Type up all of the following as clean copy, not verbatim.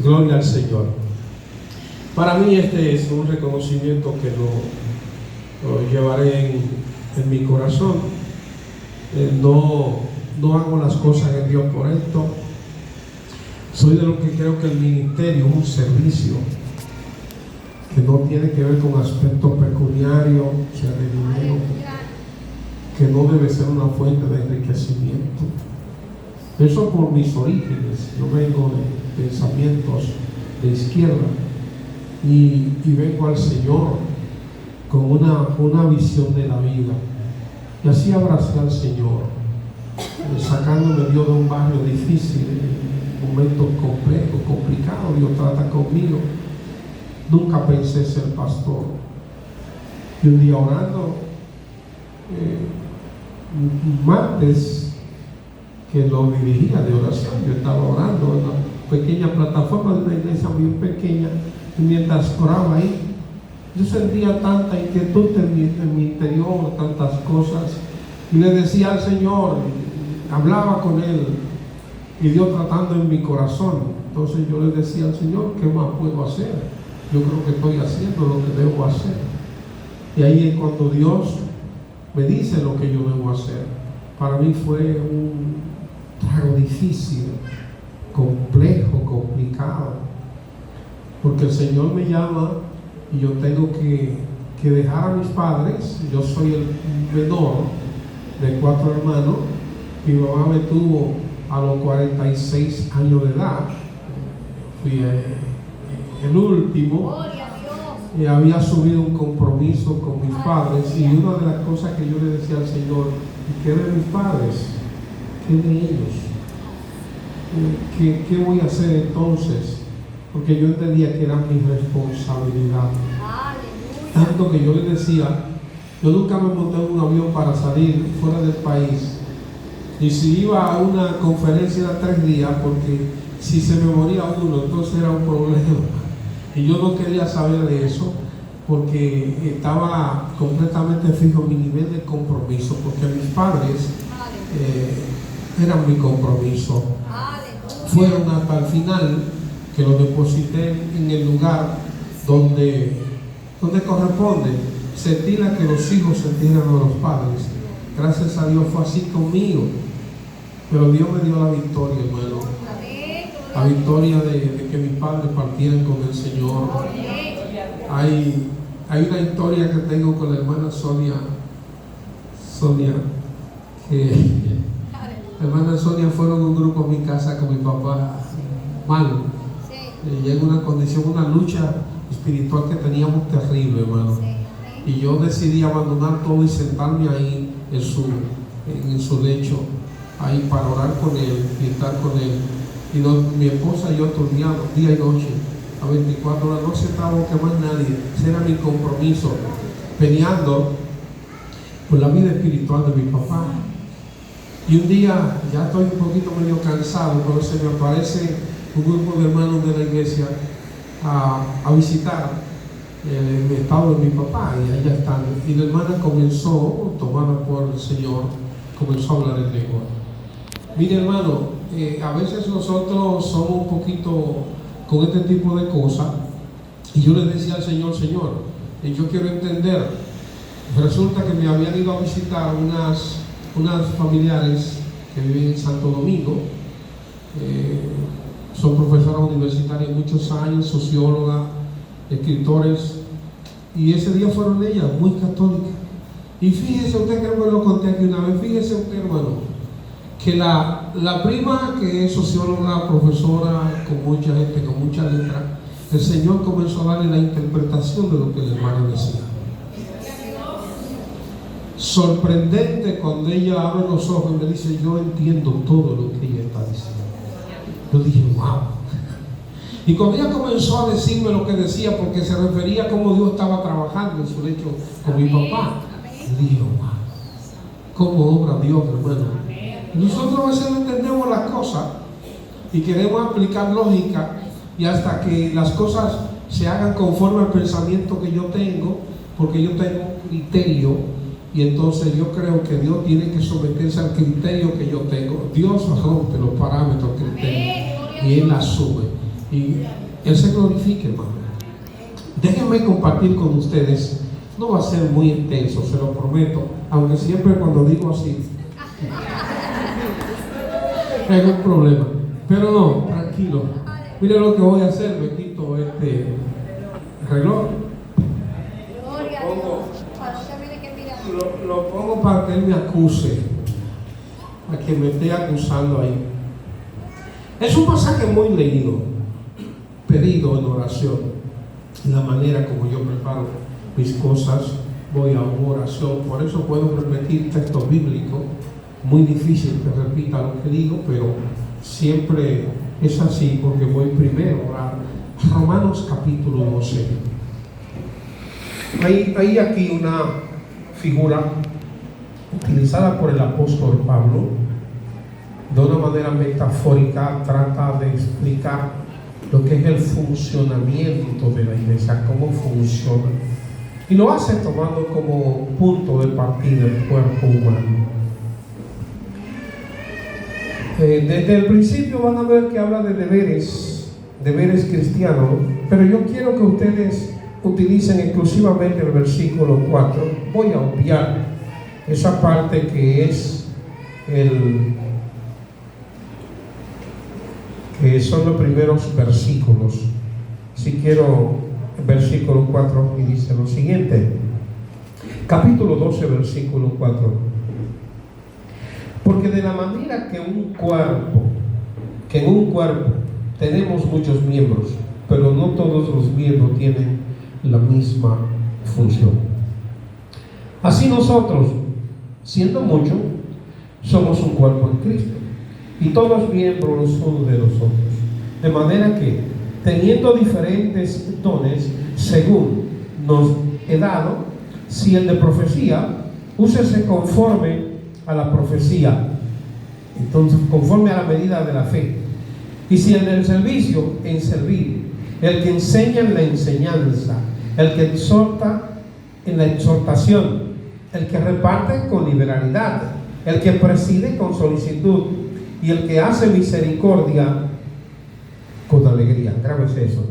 Gloria al Señor. Para mí este es un reconocimiento que lo llevaré en mi corazón. No hago las cosas de Dios por esto. Soy de los que creo que el ministerio es un servicio que no tiene que ver con aspectos pecuniarios, o sea, de dinero, que no debe ser una fuente de enriquecimiento. Eso por mis orígenes. Yo vengo de pensamientos de izquierda y vengo al Señor con una visión de la vida. Y así abracé al Señor, sacándome Dios de un barrio difícil, momentos complejos, complicados. Dios trata conmigo. Nunca pensé ser pastor. Y un día orando, martes, que lo dirigía de oración, yo estaba orando en una pequeña plataforma de una iglesia muy pequeña, y mientras oraba ahí, yo sentía tanta inquietud en mi interior, tantas cosas, y le decía al Señor, hablaba con Él, y Dios tratando en mi corazón. Entonces yo le decía al Señor, ¿qué más puedo hacer? Yo creo que estoy haciendo lo que debo hacer. Y ahí es cuando Dios me dice lo que yo debo hacer. Para mí fue un trago difícil, complejo, complicado, porque el Señor me llama y yo tengo que dejar a mis padres. Yo soy el menor de 4 hermanos. Mi mamá me tuvo a los 46 años de edad. Fui el último. Y había asumido un compromiso con mis padres, y una de las cosas que yo le decía al Señor: ¿y qué de mis padres? ¿Qué de ellos? ¿Qué voy a hacer entonces? Porque yo entendía que era mi responsabilidad. Tanto que yo le decía, yo nunca me monté en un avión para salir fuera del país, y si iba a una conferencia era 3 días, porque si se me moría uno, entonces era un problema. Y yo no quería saber de eso, porque estaba completamente fijo en mi nivel de compromiso, porque mis padres eran mi compromiso. Fueron hasta el final que los deposité en el lugar donde corresponde. Se tira que los hijos se tiran a los padres. Gracias a Dios fue así conmigo, pero Dios me dio la victoria, hermano. La victoria de que mis padres partieran con el Señor. Hay una historia que tengo con la hermana Sonia, que la hermana Sonia fueron un grupo en mi casa con mi papá malo. Y en una condición, una lucha espiritual que teníamos terrible, hermano. Y yo decidí abandonar todo y sentarme ahí en su lecho, ahí para orar con él y estar con él. Y mi esposa y yo turneamos día y noche, a 24 horas, no se trabó que más nadie. Ese era mi compromiso, peleando por la vida espiritual de mi papá. Y un día, ya estoy un poquito medio cansado, pero se me aparece un grupo de hermanos de la iglesia a visitar el estado de mi papá, y allá están. Y la hermana comenzó, tomada por el Señor, comenzó a hablar en lengua. Mire, hermano, a veces nosotros somos un poquito con este tipo de cosas, y yo le decía al Señor, yo quiero entender. Resulta que me habían ido a visitar unas familiares que viven en Santo Domingo. Son profesoras universitarias muchos años, sociólogas, escritores, y ese día fueron ellas, muy católicas. Y fíjese usted, que me lo conté aquí una vez, fíjese usted, hermano, que la prima, que es socióloga, profesora, con mucha gente, con mucha letra, el Señor comenzó a darle la interpretación de lo que la hermana decía. Sorprendente cuando ella abre los ojos y me dice: yo entiendo todo lo que ella está diciendo. Yo dije: wow. Y cuando ella comenzó a decirme lo que decía, porque se refería a cómo Dios estaba trabajando en su lecho con mi papá, yo dije: wow, cómo obra Dios, hermano. Nosotros a veces no entendemos las cosas y queremos aplicar lógica, y hasta que las cosas se hagan conforme al pensamiento que yo tengo, porque yo tengo un criterio, y entonces yo creo que Dios tiene que someterse al criterio que yo tengo. Dios rompe los parámetros, criterios, y Él asume. y Él se glorifique, hermano. Déjenme compartir con ustedes. No va a ser muy intenso, se lo prometo, aunque siempre cuando digo así hay un problema, pero no, tranquilo. Mire lo que voy a hacer, me quito este reloj, lo pongo para que Él me acuse, a que me esté acusando ahí. Es un pasaje muy leído, pedido en oración, la manera como yo preparo mis cosas, voy a una oración, por eso puedo repetir texto bíblico, muy difícil que repita lo que digo, pero siempre es así porque voy primero a orar. Romanos capítulo 12. Hay aquí una figura utilizada por el apóstol Pablo, de una manera metafórica, trata de explicar lo que es el funcionamiento de la iglesia, cómo funciona. Y lo hace tomando como punto de partida el cuerpo humano. Desde el principio van a ver que habla de deberes cristianos, pero yo quiero que ustedes utilicen exclusivamente el versículo 4. Voy a obviar esa parte que es que son los primeros versículos. Si quiero, el versículo 4 y dice lo siguiente, capítulo 12, versículo 4. Porque de la manera que en un cuerpo tenemos muchos miembros, pero no todos los miembros tienen la misma función. Así nosotros, siendo muchos, somos un cuerpo en Cristo, y todos miembros los unos de los otros. De manera que, teniendo diferentes dones, según nos he dado, si el de profecía, úsese conforme a la profecía, entonces conforme a la medida de la fe. Y si el del servicio, en servir. El que enseña en la enseñanza, el que exhorta en la exhortación, el que reparte con liberalidad, el que preside con solicitud, y el que hace misericordia con alegría. Grábese eso.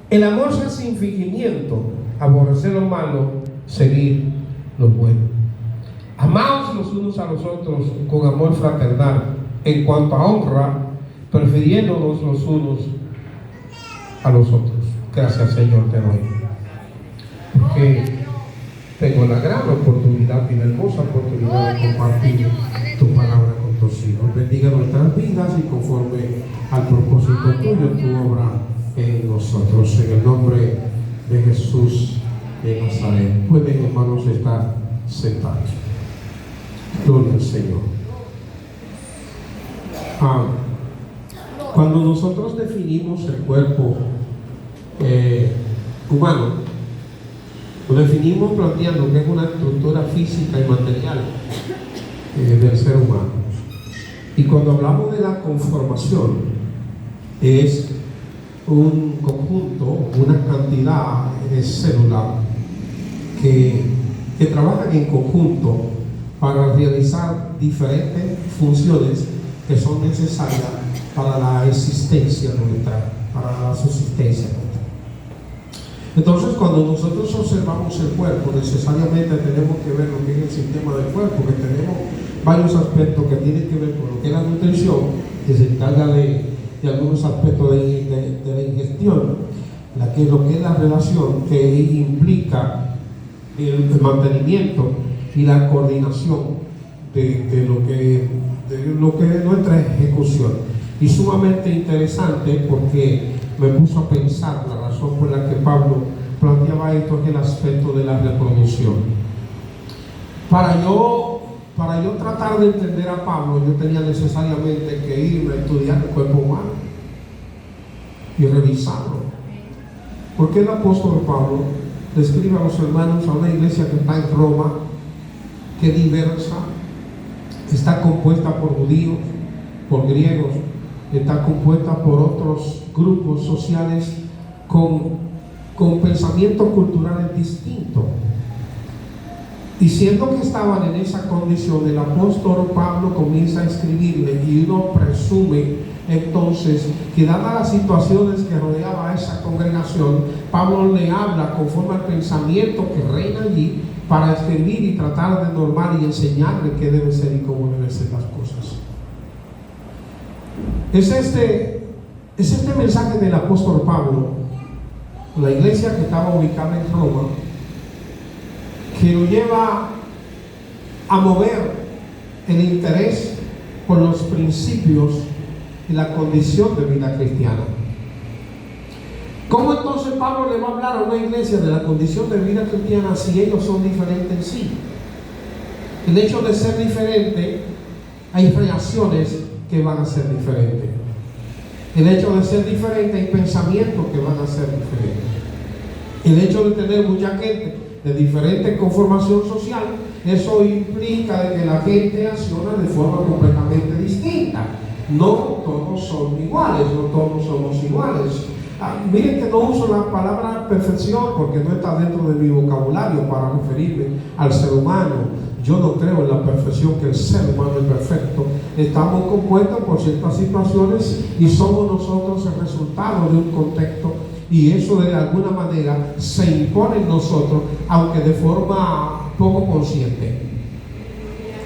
El amor es sin fingimiento, aborrecer lo malo, seguir lo bueno. Amaos los unos a los otros con amor fraternal, en cuanto a honra, prefiriéndonos los unos a los otros. Gracias, Señor, te doy, porque tengo la gran oportunidad y la hermosa oportunidad de compartir tu palabra con tus hijos. Bendiga nuestras vidas y conforme al propósito tuyo, tu obra en nosotros. En el nombre de Jesús de Nazaret. Pueden, hermanos, estar sentados. Gloria al Señor. Cuando nosotros definimos el cuerpo humano, lo definimos planteando que es una estructura física y material del ser humano. Y cuando hablamos de la conformación, es un conjunto, una cantidad de células que trabajan en conjunto para realizar diferentes funciones que son necesarias para la existencia nuestra, para la subsistencia nuestra. Entonces, cuando nosotros observamos el cuerpo, necesariamente tenemos que ver lo que es el sistema del cuerpo, que tenemos varios aspectos que tienen que ver con lo que es la nutrición, que se encarga de algunos aspectos de la ingestión, lo que es la relación, que implica el mantenimiento y la coordinación de lo que es nuestra ejecución. Y sumamente interesante porque me puso a pensar la razón por la que Pablo planteaba esto, es el aspecto de la reproducción. Para yo tratar de entender a Pablo, yo tenía necesariamente que irme a estudiar el cuerpo humano y revisarlo. Porque el apóstol Pablo describe a los hermanos a una iglesia que está en Roma, que es diversa, está compuesta por judíos, por griegos, está compuesta por otros grupos sociales con pensamientos culturales distintos. Y siendo que estaban en esa condición, el apóstol Pablo comienza a escribirle, y uno presume entonces que dadas las situaciones que rodeaba a esa congregación, Pablo le habla conforme al pensamiento que reina allí para escribir y tratar de normar y enseñarle qué debe ser y cómo deben ser las cosas. Es este mensaje del apóstol Pablo, la iglesia que estaba ubicada en Roma, que lo lleva a mover el interés por los principios y la condición de vida cristiana. ¿Cómo entonces Pablo le va a hablar a una iglesia de la condición de vida cristiana si ellos son diferentes en sí? El hecho de ser diferente, hay reacciones que van a ser diferentes. El hecho de ser diferente, hay pensamientos que van a ser diferentes. El hecho de tener mucha gente de diferente conformación social, eso implica de que la gente acciona de forma completamente distinta. No todos son iguales, no todos somos iguales. Miren que no uso la palabra perfección porque no está dentro de mi vocabulario para referirme al ser humano. Yo no creo en la perfección, que el ser humano es perfecto. Estamos compuestos por ciertas situaciones y somos nosotros el resultado de un contexto, y eso de alguna manera se impone en nosotros, aunque de forma poco consciente.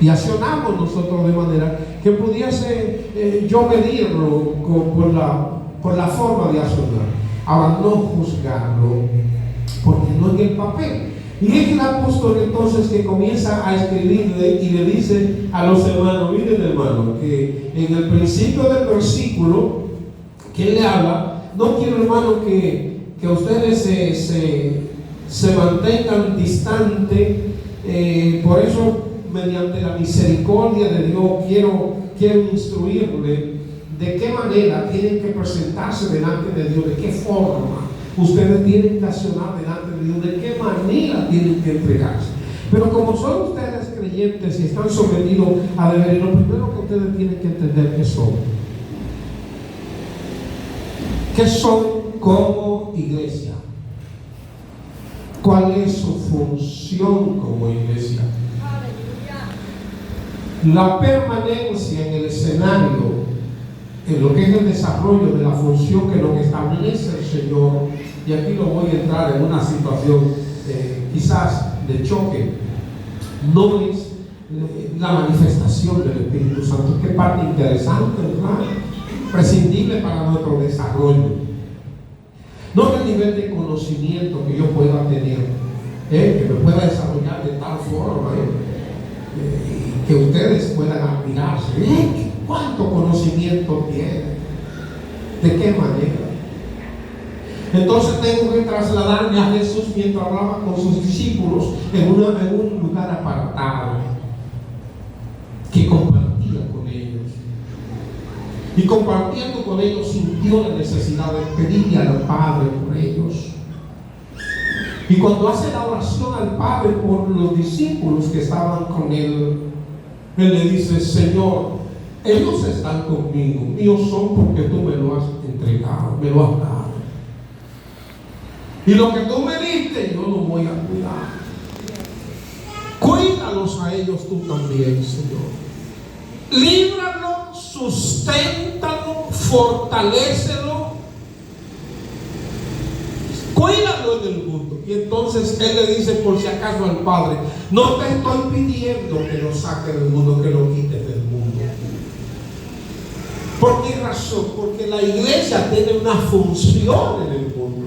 Y accionamos nosotros de manera que pudiese yo medirlo por la forma de accionar. Ahora, no juzgarlo, porque no en el papel. Y es el apóstol entonces que comienza a escribirle y le dice a los hermanos: miren, hermano, que en el principio del versículo que él le habla, no quiero, hermano, que ustedes se mantengan distantes. Por eso, mediante la misericordia de Dios, quiero instruirle de qué manera tienen que presentarse delante de Dios, de qué forma ustedes tienen que accionar delante de Dios, de qué manera tienen que entregarse. Pero como son ustedes creyentes y están sometidos a deber, lo primero que ustedes tienen que entender que son como iglesia. ¿Cuál es su función como iglesia? La permanencia en el escenario, en lo que es el desarrollo de la función que nos establece el Señor. Y aquí lo voy a entrar en una situación quizás de choque. No es la manifestación del Espíritu Santo, que parte interesante, ¿verdad? Prescindible para nuestro desarrollo. No el nivel de conocimiento que yo pueda tener, que me pueda desarrollar de tal forma que ustedes puedan admirarse. ¿Cuánto conocimiento tiene? ¿De qué manera? Entonces tengo que trasladarme a Jesús mientras hablaba con sus discípulos en un lugar apartado, que compartía con ellos. Y compartiendo con ellos sintió la necesidad de pedirle al Padre por ellos. Y cuando hace la oración al Padre por los discípulos que estaban con él, él le dice: Señor, ellos están conmigo, míos son porque tú me lo has entregado, me lo has dado. Y lo que tú me diste, yo lo voy a cuidar. Cuídalos a ellos tú también, Señor. Líbralo, susténtalo, fortalécelo. Cuídalo en el mundo. Y entonces él le dice por si acaso al Padre: no te estoy pidiendo que lo saques del mundo, que lo quites del mundo. ¿Por qué razón? Porque la iglesia tiene una función en el mundo.